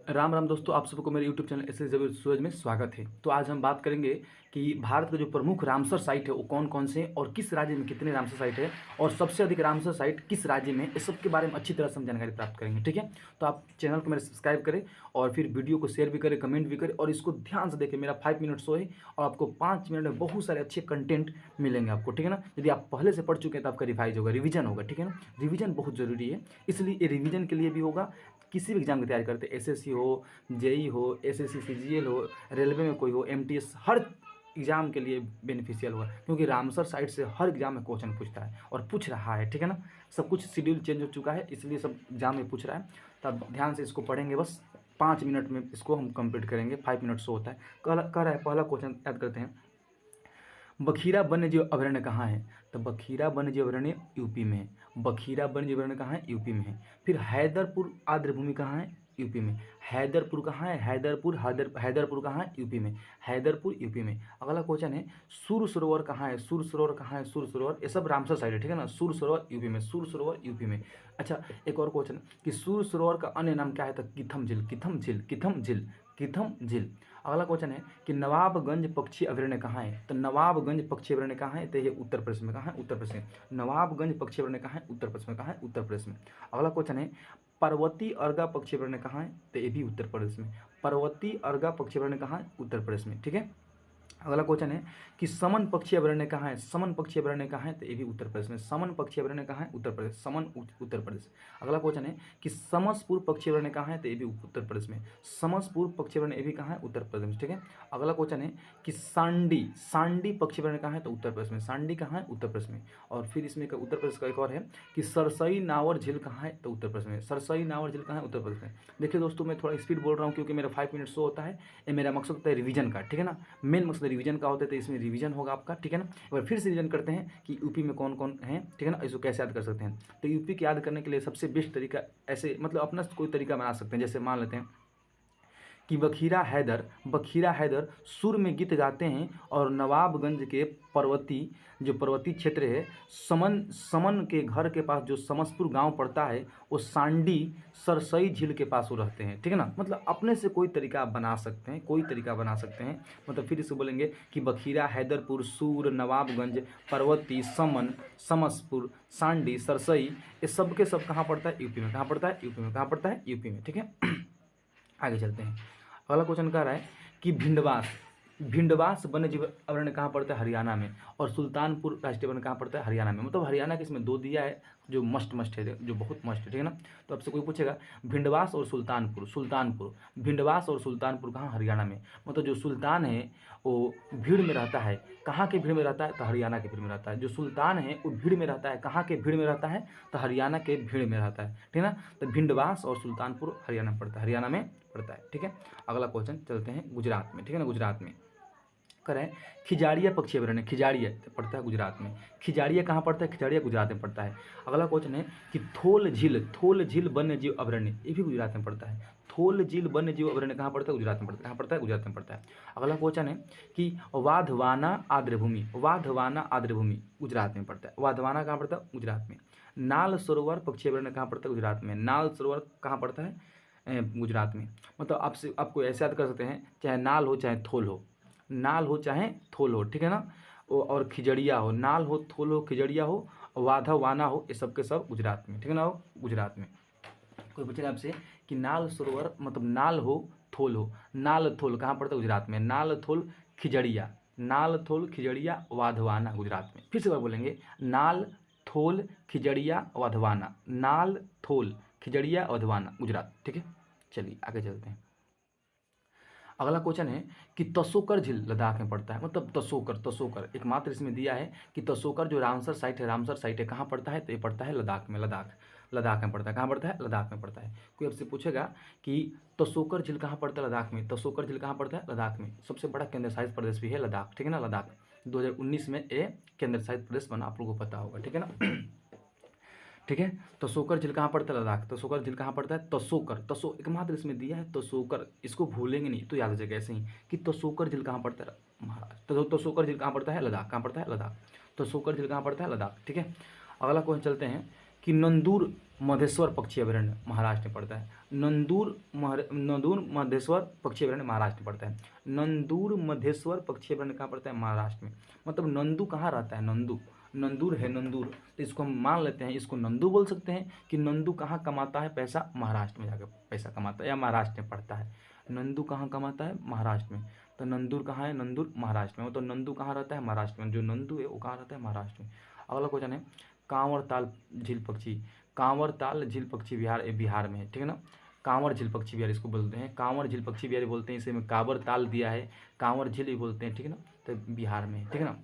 राम राम दोस्तों, आप सबको मेरे YouTube channel S S Jabir Suraj में स्वागत है। तो आज हम बात करेंगे कि भारत के जो प्रमुख रामसर साइट है वो कौन कौन से हैं और किस राज्य में कितने रामसर साइट है और सबसे अधिक रामसर साइट किस राज्य में है, इस सब के बारे में अच्छी तरह से हम जानकारी प्राप्त करेंगे। ठीक है, तो आप चैनल को मेरे सब्सक्राइब करें और फिर वीडियो को शेयर भी करें, कमेंट भी करें और इसको ध्यान से देखें। मेरा 5 मिनट शो है और आपको 5 मिनट में बहुत सारे अच्छे कंटेंट मिलेंगे आपको। ठीक है ना, यदि आप पहले से पढ़ चुके हैं तो आपका रिवाइज होगा, रिवीजन होगा। ठीक है ना, रिवीजन बहुत ज़रूरी है, इसलिए ये रिवीजन के लिए भी होगा। किसी भी एग्जाम की तैयारी करते, एसएससी हो, जेई हो, एसएससी सीजीएल हो, रेलवे में कोई हो, एमटीएस, हर एग्जाम के लिए बेनिफिशियल हुआ, क्योंकि रामसर साइट से हर एग्जाम में क्वेश्चन पूछता है और पूछ रहा है। ठीक है ना, सब कुछ शेड्यूल चेंज हो चुका है, इसलिए सब एग्जाम में पूछ रहा है। तो आप ध्यान से इसको पढ़ेंगे, बस 5 मिनट में इसको हम कंप्लीट करेंगे। 5 मिनट से होता है। कह रहा है, पहला क्वेश्चन याद करते हैं। बखीरा वन्यजीव अभयारण्य कहाँ है? तो बखीरा वन्यजीव अभयारण्य यूपी में है। बखीरा वन्यजीव अभयारण्य कहाँ है? यूपी में है। फिर हैदरपुर आर्द्रभूमि कहाँ है? यूपी में। हैदरपुर कहाँ है? हैदरपुर कहाँ है? यूपी में। हैदरपुर यूपी में। अगला क्वेश्चन है, सूर सरोवर कहाँ है? सूर सरोवर कहाँ है? सूर सरोवर, ये सब रामसर साइड है। ठीक है ना, सूर सरोवर यूपी में, सूर सरोवर यूपी में। अच्छा, एक और क्वेश्चन कि सूर सरोवर का अन्य नाम क्या है? तो किथम झील, किथम झील, किथम झील, किथम झील। अगला क्वेश्चन है कि नवाबगंज पक्षी अभयारण्य कहाँ है? तो नवाबगंज पक्षी अभयारण्य कहाँ है? तो ये उत्तर प्रदेश में। कहाँ है? उत्तर प्रदेश में। नवाबगंज पक्षी अभयारण्य कहाँ है? उत्तर प्रदेश में। कहाँ है? उत्तर प्रदेश में। अगला क्वेश्चन है, पर्वती अर्गा पक्षी अभयारण्य कहाँ है? तो ये भी उत्तर प्रदेश में। पर्वती अर्गा पक्षी अभयारण्य कहाँ है? उत्तर प्रदेश में। ठीक है। अगला क्वेश्चन है कि समन पक्षी अभयारण्य कहाँ है? समन पक्षी अभयारण्य कहाँ है? तो ये भी उत्तर प्रदेश में। समन पक्षी अभयारण्य कहाँ है? उत्तर प्रदेश। समन उत्तर प्रदेश। अगला क्वेश्चन है कि समसपुर पक्षी अभयारण्य कहाँ है? तो ये भी उत्तर प्रदेश में। समसपुर पक्षी अभयारण्य ये भी कहाँ है? उत्तर प्रदेश में। ठीक है। अगला क्वेश्चन है कि सांडी, सांडी पक्षी अभयारण्य कहाँ है? तो उत्तर प्रदेश में। सांडी कहाँ है? उत्तर प्रदेश में। और फिर इसमें उत्तर प्रदेश का एक और है कि सरसई नावर झील कहाँ है? तो उत्तर प्रदेश में। सरसई नावर झील कहाँ है? उत्तर प्रदेश में। देखिए दोस्तों, मैं थोड़ा स्पीड बोल रहा हूँ क्योंकि मेरा 5 मिनट शो होता है। ये मेरा मकसद होता है रिवीजन का। ठीक है ना, मेन मकसद रिवीजन का होता है, तो इसमें रिवीजन होगा आपका। ठीक है ना, एक बार फिर से रिवीजन करते हैं कि यूपी में कौन कौन है। ठीक है ना, इसको कैसे याद कर सकते हैं। तो यूपी के याद करने के लिए सबसे बेस्ट तरीका, ऐसे मतलब अपना कोई तरीका बना सकते हैं। जैसे मान लेते हैं कि बखीरा हैदर सुर में गीत गाते हैं और नवाबगंज के पर्वती क्षेत्र है, समन के घर के पास जो समसपुर गांव पड़ता है, वो सांडी सरसई झील के पास वो रहते हैं। ठीक है ना, मतलब अपने से कोई तरीका आप बना सकते हैं, कोई तरीका बना सकते हैं। मतलब फिर इसे बोलेंगे कि बखीरा, हैदरपुर, सूर, नवाबगंज, पर्वती, समन, समसपुर, सांडी, सरसई, ये सब के सब कहाँ पड़ता है? यूपी में। कहाँ पड़ता है? यूपी में। कहाँ पड़ता है? यूपी में। ठीक है। आगे चलते हैं। अगला क्वेश्चन कह रहा है कि भिंडवास वन्य जीव अभयारण्य कहाँ पड़ता है? हरियाणा में। और सुल्तानपुर राष्ट्रीय वन कहाँ पड़ता है? हरियाणा में। मतलब हरियाणा के इसमें दो दिया है जो मस्ट है, जो बहुत मस्ट है। ठीक है ना, तो आपसे कोई पूछेगा भिंडवास और सुल्तानपुर भिंडवास और सुल्तानपुर कहाँ? हरियाणा में। मतलब जो सुल्तान है वो भीड़ में रहता है, कहाँ के भीड़ में रहता है? तो हरियाणा के भीड़ में रहता है। जो सुल्तान है वो भीड़ में रहता है, कहाँ के भीड़ में रहता है? तो हरियाणा के भीड़ में रहता है। ठीक है ना, तो भिंडवास और सुल्तानपुर हरियाणा पड़ता है, हरियाणा में पड़ता है। ठीक है। अगला क्वेश्चन चलते हैं गुजरात में। ठीक है ना, गुजरात में करें खिजाड़िया पक्षी अभयारण्य, खिजाड़िया पड़ता है गुजरात में। खिजाड़िया कहाँ पड़ता है? खिजाड़िया गुजरात में पड़ता है। अगला क्वेश्चन है कि थोल झील वन्य जीव अभयारण्य, ये भी गुजरात में पड़ता है। थोल झील वन्य जीव अभयारण्य कहाँ पड़ता है? गुजरात में पड़ता है। कहाँ पड़ता है? गुजरात में पड़ता है। अगला क्वेश्चन है कि वाधवाना आर्द्रभूमि गुजरात में पड़ता है। वाधवाना कहाँ पड़ता है? गुजरात में। नाल सरोवर पक्षी अभयारण्य कहाँ पड़ता है? गुजरात में। नाल सरोवर कहाँ पड़ता है? गुजरात में। मतलब आपको ऐसे याद कर सकते हैं, चाहे नाल हो चाहे थोल हो, नाल हो चाहे थोल हो। ठीक है ना, और खिजड़िया हो, नाल हो, थोल हो, खिजड़िया हो, वाधा वाना हो, ये सब के सब गुजरात में। ठीक है ना, हो गुजरात में। कोई पूछेगा आपसे कि नाल सरोवर मतलब नाल हो थोल हो, नाल थोल कहाँ पड़ता है? गुजरात में। नाल थोल खिजड़िया वाधवाना गुजरात में। फिर से बार बोलेंगे, नाल थोल खिजड़िया वाधवाना, नाल थोल खिजड़िया वाधवाना गुजरात। ठीक है, चलिए आगे चलते हैं। अगला क्वेश्चन है कि तसोकर झील लद्दाख में पड़ता है। मतलब तसोकर एकमात्र इसमें दिया है कि तसोकर जो रामसर साइट है कहाँ पड़ता है? तो ये पड़ता है लद्दाख में। लद्दाख में पड़ता है। कहाँ पड़ता है? लद्दाख में पड़ता है। कोई आपसे पूछेगा कि तसोकर झील कहाँ पड़ता है? लद्दाख में। तसोकर झील कहाँ पड़ता है? लद्दाख में। सबसे बड़ा केंद्र शासित प्रदेश भी है लद्दाख। ठीक है ना, लद्दाख 2019 में ये केंद्र शासित प्रदेश बना, आप लोगों को पता होगा। ठीक है ना। ठीक है, तसोकर झील कहाँ पड़ता है? लद्दाख। तसोकर झील कहाँ पड़ता है? एकमात्र इसमें दिया है तसोकर, इसको भूलेंगे नहीं तो याद हो जाएगा ऐसे ही कि तसोकर झील कहाँ पड़ता है? महाराष्ट्र। तो तसोकर झील कहाँ पड़ता है? लद्दाख। कहाँ पड़ता है? लद्दाख। तसोकर झील कहाँ पड़ता है? लद्दाख। ठीक है। अगला क्वेश्चन चलते हैं कि नंदूर मधेश्वर पक्षी अभयारण्य महाराष्ट्र में पड़ता है। नंदूर मधेश्वर पक्षी अभयारण्य महाराष्ट्र में पड़ता है। नंदूर मधेश्वर पक्षी अभयारण्य कहाँ पड़ता है? महाराष्ट्र में। मतलब नंदू कहाँ रहता है? नंदू, नंदूर है नंदूर, तो इसको हम मान लेते हैं, इसको नंदू बोल सकते हैं कि नंदू कहाँ कमाता है पैसा? महाराष्ट्र में जाकर पैसा कमाता है या महाराष्ट्र में पड़ता है। नंदू कहाँ कमाता है? महाराष्ट्र में। तो नंदूर कहाँ है? नंदूर महाराष्ट्र में। तो नंदू कहाँ रहता है? महाराष्ट्र में। जो नंदू है वो कहाँ रहता है? महाराष्ट्र में। अगला क्वेश्चन है कांवर ताल झील पक्षी। कांवर ताल झील पक्षी बिहार में है, ठीक है ना। कांवर झील पक्षी बिहार इसको बोलते हैं, कांवर झील पक्षी बिहार बोलते हैं। इसे में कांवर ताल दिया है, कांवर झील भी बोलते हैं, ठीक है ना। तो बिहार में है, ठीक है ना।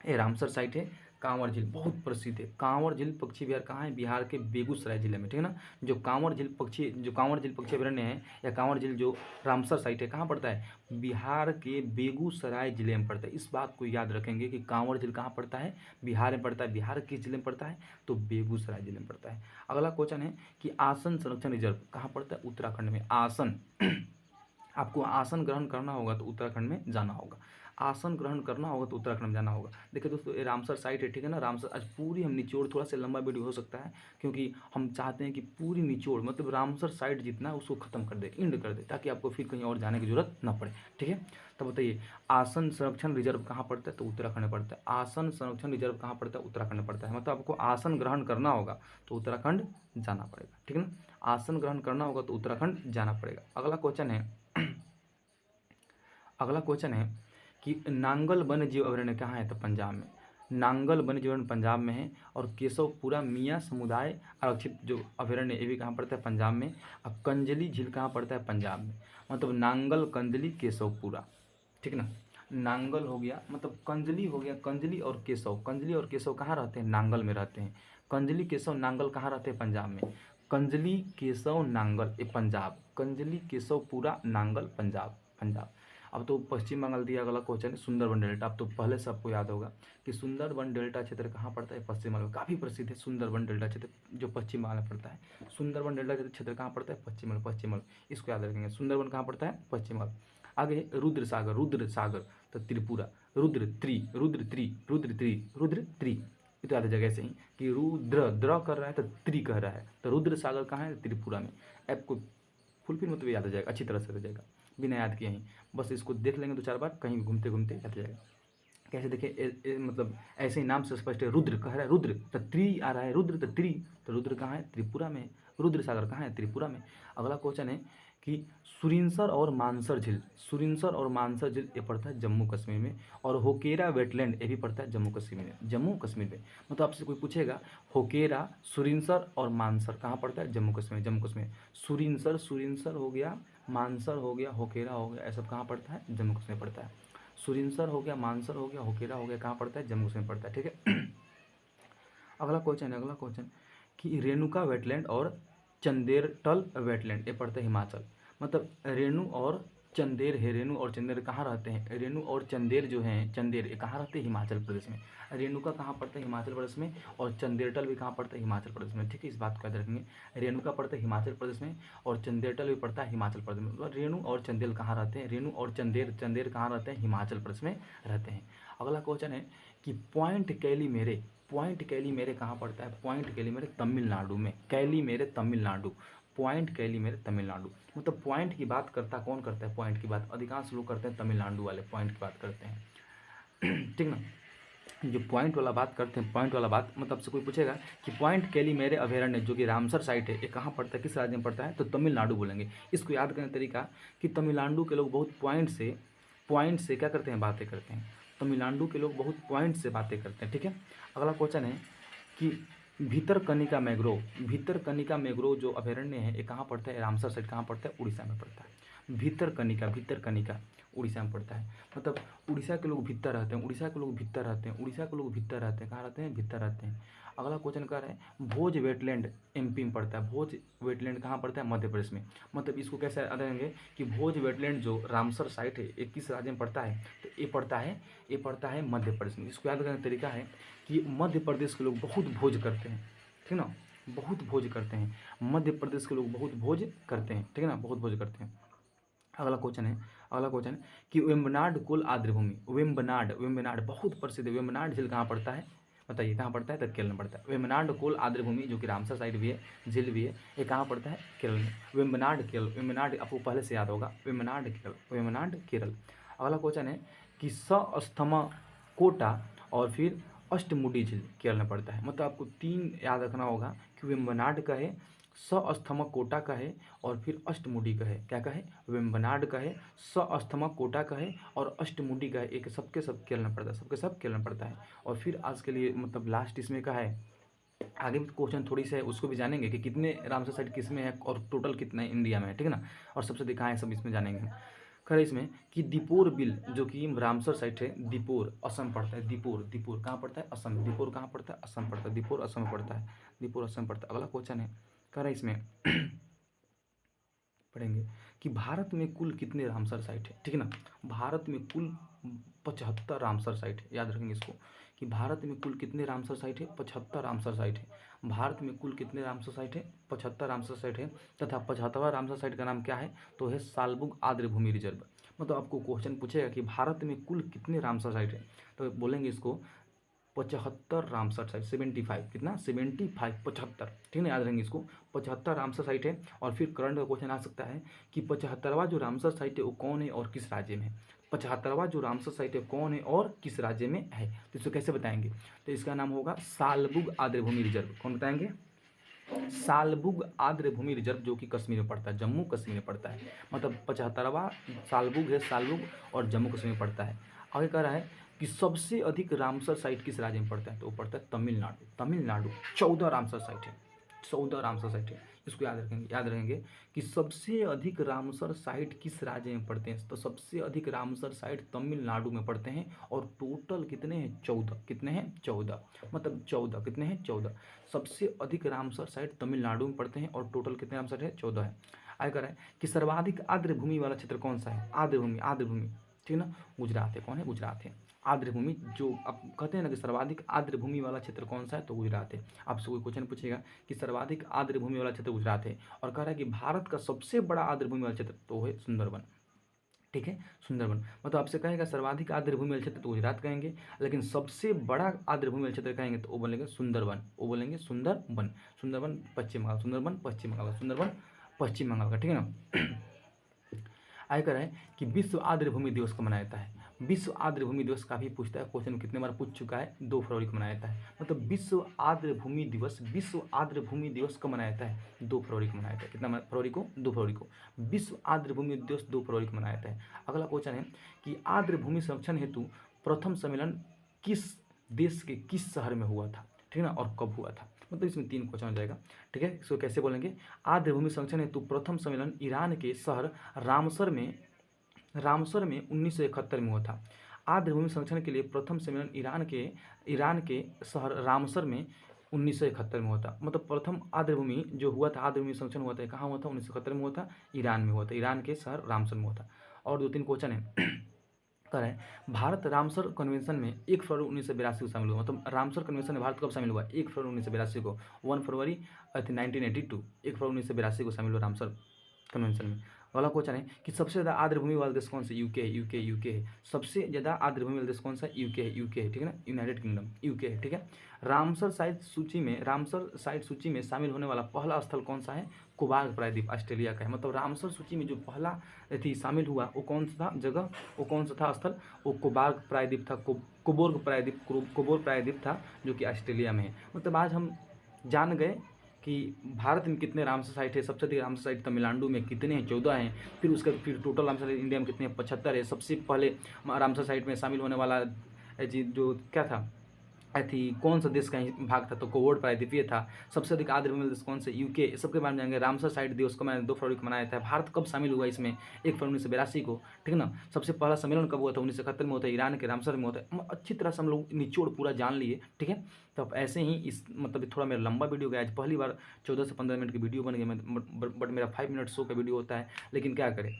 ये रामसर साइट है। कांवर झील बहुत प्रसिद्ध है। कांवर झील पक्षी विहार कहाँ है? बिहार के बेगूसराय जिले में, ठीक है ना। जो कांवर झील पक्षी अभयारण्य है या कांवर झील जो रामसर साइट है कहाँ पड़ता है? बिहार के बेगूसराय जिले में पड़ता है। इस बात को याद रखेंगे कि कांवर झील कहाँ पड़ता है? बिहार में पड़ता है। बिहार किस जिले में पड़ता है? तो बेगूसराय जिले में पड़ता है। अगला क्वेश्चन है कि आसन संरक्षण रिजर्व कहाँ पड़ता है? उत्तराखंड में। आसन आपको आसन ग्रहण करना होगा तो उत्तराखंड में जाना होगा। आसन ग्रहण करना होगा तो उत्तराखंड में जाना होगा। देखिए दोस्तों, ये रामसर साइट है, ठीक है ना। रामसर आज पूरी हम निचोड़, थोड़ा सा लंबा वीडियो हो सकता है क्योंकि हम चाहते हैं कि पूरी निचोड़ मतलब रामसर साइट जितना है उसको खत्म कर दे, एंड कर दे, ताकि आपको फिर कहीं और जाने की जरूरत ना पड़े, ठीक है। तो बताइए आसन संरक्षण रिजर्व कहाँ पड़ता है? तो उत्तराखंड में पड़ता है। आसन संरक्षण रिजर्व कहाँ पड़ता है? उत्तराखंड में पड़ता है। मतलब आपको आसन ग्रहण करना होगा तो उत्तराखंड जाना पड़ेगा, ठीक है ना। आसन ग्रहण करना होगा तो उत्तराखंड जाना पड़ेगा। अगला क्वेश्चन है कि नांगल वन्य जीव अभयारण्य कहाँ है? तो पंजाब में। नांगल वन्य जीव अभयारण्य पंजाब में है। और केशवपुरा मियाँ समुदाय आरक्षित जो अभयारण्य ये भी कहाँ पड़ता है? पंजाब में। अब कंजली झील कहाँ पड़ता है? पंजाब में। मतलब नांगल, कंजली, केशवपुरा, ठीक है ना। नांगल हो गया, मतलब कंजली हो गया, कंजली और केशव। कंजली और केशव कहाँ रहते हैं? नांगल में रहते हैं। कंजली, केशव, नांगल कहाँ रहते हैं? पंजाब में। कंजली, केशव, नांगल ये पंजाब। कंजली, केशवपुरा, नांगल पंजाब। अब तो पश्चिम बंगाल दिया। अगला क्वेश्चन है सुंदरबन डेल्टा। अब तो पहले से आपको याद होगा कि सुंदरबन डेल्टा क्षेत्र कहाँ पड़ता है? पश्चिम बंगाल में। काफ़ी प्रसिद्ध है सुंदरबन डेल्टा क्षेत्र जो पश्चिम बंगाल में पड़ता है। सुंदरबन डेल्टा क्षेत्र कहाँ पड़ता है? पश्चिम बंगाल। इसको याद रखेंगे, सुंदरबन कहाँ पड़ता है? पश्चिम बंगाल। आगे रुद्र सागर तो त्रिपुरा। रुद्र त्रि ये तो याद आ जाएगा ऐसे ही कि रुद्र द्र कर रहा है तो त्रि कह रहा है, तो रुद्र सागर कहाँ है? त्रिपुरा में। ऐप को फुलफिल मतलब याद आ जाएगा, अच्छी तरह से हो जाएगा बिना याद किए ही। बस इसको देख लेंगे 2-4 बार, कहीं घूमते घूमते याद आ जाएगा। कैसे देखिए, मतलब ऐसे ही नाम से स्पष्ट है। रुद्र कह रहा है, रुद्र तो त्रि आ रहा है, रुद्र तो त्रि, तो रुद्र कहाँ है? त्रिपुरा में। रुद्र सागर कहाँ है? त्रिपुरा में। अगला क्वेश्चन है कि सुरिनसर और मानसर झील ये पड़ता है जम्मू कश्मीर में। और होकेरा वेटलैंड ये भी पड़ता है जम्मू कश्मीर में। मतलब आपसे कोई पूछेगा होकेरा, सुरिनसर और मानसर कहाँ पड़ता है? जम्मू कश्मीर। सुरिनसर हो गया, मानसर हो गया, होकेरा हो गया, ये सब कहाँ पड़ता है? जम्मू कश्मीर पड़ता है। सुरिनसर हो गया, मानसर हो गया, होकेरा हो गया, कहाँ पड़ता है? जम्मू कश्मीर पड़ता है, ठीक है। अगला क्वेश्चन कि रेणुका वेटलैंड और चंदेरटल वेटलैंड ये पड़ता है हिमाचल। मतलब रेणु और चंदेर है। रेणु और चंदेर कहाँ रहते हैं? रेणु और चंदेर जो हैं, चंदेर ये कहाँ रहते हैं? हिमाचल प्रदेश में। रेणुका कहाँ पड़ता है? हिमाचल प्रदेश में। और चंदेरटल भी कहाँ पड़ता है? हिमाचल प्रदेश में, ठीक है। इस बात को याद रखेंगे। रेणुका पड़ता है हिमाचल प्रदेश में और चंदेरटल भी पड़ता है हिमाचल प्रदेश में। मतलब रेणु और चंदेल कहाँ रहते हैं? रेणु और चंदेर कहाँ रहते हैं? हिमाचल प्रदेश में रहते हैं। अगला क्वेश्चन है कि पॉइंट कैलीमेरे कहाँ पड़ता है? पॉइंट कैलीमेरे तमिलनाडु में। कैलीमेरे तमिलनाडु, पॉइंट कैलीमेरे तमिलनाडु। मतलब पॉइंट की बात कौन करता है? पॉइंट की बात अधिकांश लोग करते हैं, तमिलनाडु वाले पॉइंट की बात करते हैं। ठीक ना। जो पॉइंट वाला बात करते हैं, पॉइंट वाला बात मतलब से कोई पूछेगा कि पॉइंट कैलीमेरे अभयारण्य जो कि रामसर साइट है ये कहाँ पड़ता है, किस राज्य में पड़ता है? तो तमिलनाडु बोलेंगे। इसको याद करने का तरीका कि तमिलनाडु के लोग बहुत पॉइंट से क्या करते हैं? बातें करते हैं। तमिलनाडु के लोग बहुत पॉइंट से बातें करते हैं, ठीक है। अगला क्वेश्चन है कि भीतरकनिका मैंग्रोव जो अभयारण्य है ये कहाँ पड़ता है? रामसर साइट कहाँ पड़ता है? उड़ीसा में पड़ता है। भीतरकनिका उड़ीसा में पड़ता है। मतलब उड़ीसा के लोग भीतर रहते हैं, कहाँ रहते हैं? भीतर रहते हैं। अगला क्वेश्चन कर रहे हैं भोज वेटलैंड एमपी में पड़ता है। भोज वेटलैंड कहाँ पड़ता है? मध्य प्रदेश में। मतलब इसको कैसे याद रखेंगे कि भोज वेटलैंड जो रामसर साइट है ये किस राज्य में पड़ता है? तो ये पड़ता है मध्य प्रदेश में। इसको याद करने का तरीका है कि मध्य प्रदेश के लोग बहुत भोज करते हैं, ठीक ना, बहुत भोज करते हैं। मध्य प्रदेश के लोग बहुत भोज करते हैं, ठीक है ना, बहुत भोज करते हैं। अगला क्वेश्चन है कि वेम्बनाड कुल आर्द्रभूमि, वेम्बनाड बहुत प्रसिद्ध है। वेम्बनाड झील कहाँ पड़ता है? बताइए कहाँ पड़ता है? तो केरल में पड़ता है। वेम्बनाड कोल आर्द्रभूमि जो कि रामसर साइट भी है, झील भी है, ये कहाँ पड़ता है? केरल में। वेम्बनाड केरल, वेम्बनाड आपको पहले से याद होगा, वेम्बनाड केरल, वेम्बनाड केरल। अगला क्वेश्चन है कि सअस्थमा कोटा और फिर अष्टमुडी झील केरल में पड़ता है। मतलब आपको 3 याद रखना होगा कि वेम्बनाड का है, सअस्थमा कोटा का है और फिर अष्टमुडी का है। क्या का है? वेम्बनाड का है, सअस्थमा कोटा का है और अष्टमुडी का है। एक सबके सब केरल में पड़ता है, सबके सब केरल में पड़ता है। और फिर आज के लिए मतलब लास्ट इसमें का है, आगे भी क्वेश्चन थोड़ी से है उसको भी जानेंगे कि कितने रामसर साइट किस में है और टोटल कितना इंडिया में है, ठीक है ना, और सबसे दिखाएं सब इसमें जानेंगे हम। खैर इसमें कि दीपोर बिल जो कि रामसर साइट है, दीपोर असम पड़ता है। दीपोर, दीपोर कहाँ पड़ता है? असम। दीपोर कहाँ पड़ता है? असम पड़ता है। दीपोर असम में पड़ता है, दीपोर असम पड़ता है। अगला क्वेश्चन है, कह रहा है इसमें पढ़ेंगे कि भारत में कुल कितने रामसर साइट है, ठीक है ना। भारत में कुल 75 रामसर साइट है, याद रखेंगे इसको कि भारत में कुल कितने रामसर साइट है? 75 रामसर साइट है। भारत में कुल कितने रामसर साइट है? 75 रामसर साइट है। तथा 75वां रामसर साइट का नाम क्या है? तो है सालबुग आर्द्रभूमि रिजर्व। मतलब आपको क्वेश्चन पूछेगा कि भारत में कुल कितने रामसर साइट है, तो बोलेंगे इसको 75 रामसर साइट, 75 कितना? 75, 75, ठीक है ना, याद रहेंगे इसको। 75 रामसर साइट है। और फिर करंट का क्वेश्चन आ सकता है कि 75वां जो रामसर साइट है वो कौन है और किस राज्य में है? 75वां जो रामसर साइट है कौन है और किस राज्य में है, तो इसको कैसे बताएंगे? तो इसका नाम होगा सालबुग आर्द्रभूमि रिजर्व। कौन बताएंगे? सालबुग आर्द्रभूमि रिजर्व, जो कि कश्मीर में पड़ता है, जम्मू कश्मीर में पड़ता है। मतलब 75वां सालबुग है, सालबुग, और जम्मू कश्मीर में पड़ता है। आगे कह रहा है कि सबसे अधिक रामसर साइट किस राज्य में पड़ता है? तो वो पड़ता है तमिलनाडु। तमिलनाडु 14 रामसर साइट है, 14 रामसर साइट है। इसको याद रखेंगे, याद रखेंगे कि सबसे अधिक रामसर साइट किस राज्य में पड़ते हैं? तो सबसे अधिक रामसर साइट तमिलनाडु में पड़ते हैं। और टोटल कितने हैं? 14। कितने हैं? 14। मतलब 14 कितने हैं? 14। सबसे अधिक रामसर साइट तमिलनाडु में पड़ते हैं और टोटल कितने रामसर है? 14 है। आगे कह रहा है कि सर्वाधिक आर्द्र भूमि वाला क्षेत्र कौन सा है? आर्द्र भूमि, आर्द्र भूमि, ठीक है ना, गुजरात है। कौन है? गुजरात है। आर्द्र भूमि जो आप कहते हैं ना कि सर्वाधिक आर्द्र भूमि वाला क्षेत्र कौन सा है? तो गुजरात है। आपसे कोई क्वेश्चन पूछेगा कि सर्वाधिक आर्द्र भूमि वाला क्षेत्र गुजरात है, और कह रहा है कि भारत का सबसे बड़ा आर्द्र भूमि वाला क्षेत्र तो है सुंदरबन, ठीक है, सुंदरबन। मतलब आपसे कहेगा सर्वाधिक आर्द्र भूमि वाला क्षेत्र तो गुजरात कहेंगे, लेकिन सबसे बड़ा आर्द्र भूमि वाला क्षेत्र कहेंगे तो वो बोलेंगे सुंदरबन, वो बोलेंगे सुंदरबन। सुंदरबन पश्चिम बंगाल, सुंदरबन पश्चिम बंगाल, सुंदरबन पश्चिम बंगाल का, ठीक है ना। आगे कह रहा है कि विश्व आर्द्र भूमि दिवस कब मनाया जाता है? विश्व आर्द्र भूमि दिवस काफ़ी पूछता है, क्वेश्चन कितने बार पूछ चुका है, 2 फरवरी को मनाया जाता है। मतलब विश्व आर्द्र भूमि दिवस, विश्व आर्द्र भूमि दिवस कब मनाया जाता है? 2 फरवरी को मनाया जाता है। कितना फरवरी को? 2 फरवरी को। विश्व आर्द्र भूमि दिवस 2 फरवरी को मनाया जाता है। अगला क्वेश्चन है कि आर्द्र भूमि संरक्षण हेतु प्रथम सम्मेलन किस देश के किस शहर में हुआ था, ठीक है ना, और कब हुआ था? मतलब इसमें 3 क्वेश्चन हो जाएगा, ठीक है। इसको कैसे बोलेंगे? आर्द्र भूमि संरक्षण हेतु प्रथम सम्मेलन ईरान के शहर रामसर में 1971 में हुआ था। आर्द्र भूमि संरक्षण के लिए प्रथम सम्मेलन ईरान के शहर रामसर में 1971 में हुआ था। मतलब प्रथम आर्द्र भूमि जो हुआ था, आर्द्र भूमि संरक्षण हुआ था, कहाँ हुआ था? 1971 में हुआ था, ईरान में हुआ था, ईरान के शहर रामसर में हुआ था। और 2-3 क्वेश्चन है कर रहे हैं। भारत रामसर कन्वेंशन में 1 फरवरी 1982 को शामिल हुआ। मतलब रामसर कन्वेंशन में भारत कब शामिल हुआ? 1 फरवरी 1982 को। 1 फरवरी 1982, 1 फरवरी 1982 को शामिल हुआ रामसर कन्वेंशन में। अगला क्वेश्चन है कि सबसे ज़्यादा आर्द्र भूमि वाला देश कौन सा? यूके है, यूके, यूके है। सबसे ज़्यादा आर्द्र भूमि वाला देश कौन सा? यूके है, यूके है, ठीक है ना, यूनाइटेड किंगडम, यूके है, ठीक है। रामसर साइट सूची में शामिल होने वाला पहला स्थल कौन सा है? कोबार्ग प्रायद्वीप, ऑस्ट्रेलिया का है। मतलब रामसर सूची में जो पहला शामिल हुआ वो कौन सा था जगह, वो कौन सा था स्थल? वो कोबार्ग प्रायद्वीप था, कोबोर्ग प्रायद्वीप, कोबोर प्रायद्वीप था, जो कि ऑस्ट्रेलिया में है। मतलब आज हम जान गए कि भारत में कितने रामसर साइट है। सबसे अधिक रामसर साइट तमिलनाडु में कितने हैं? 14 हैं। फिर टोटल रामसर साइट इंडिया में कितने हैं? 75 है। सबसे पहले रामसर साइट में शामिल होने वाला जो क्या था, थी कौन सा देश का भाग था? तो कोवोड प्रायद्वीपीय था। सबसे अधिक आर्द्र भूमि देश कौन से? यूके। सबके बारे में जानेंगे। रामसर साइट दिवस को मैंने 2 फरवरी को मनाया जाता है। भारत कब शामिल हुआ इसमें? 1 फरवरी 1982 को, ठीक है ना। सबसे पहला सम्मेलन कब हुआ था? 1971 में होता है, ईरान के रामसर में होता है। अच्छी तरह से हम लोग निचोड़ पूरा जान लिए, ठीक है। तो अब ऐसे ही इस मतलब थोड़ा मेरा लंबा वीडियो गया, आज पहली बार 14 से 15 मिनट की वीडियो बन गई, बट मेरा 5 मिनट शो का वीडियो होता है। लेकिन क्या करें,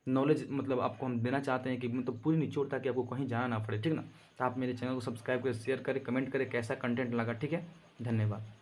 नॉलेज मतलब आपको हम देना चाहते हैं कि मतलब पूरी निचोड़ ताकि आपको कहीं जाना ना पड़े, ठीक ना। तो आप मेरे चैनल को सब्सक्राइब करें, शेयर करें, कमेंट करें कैसा कंटेंट लगा, ठीक है। धन्यवाद।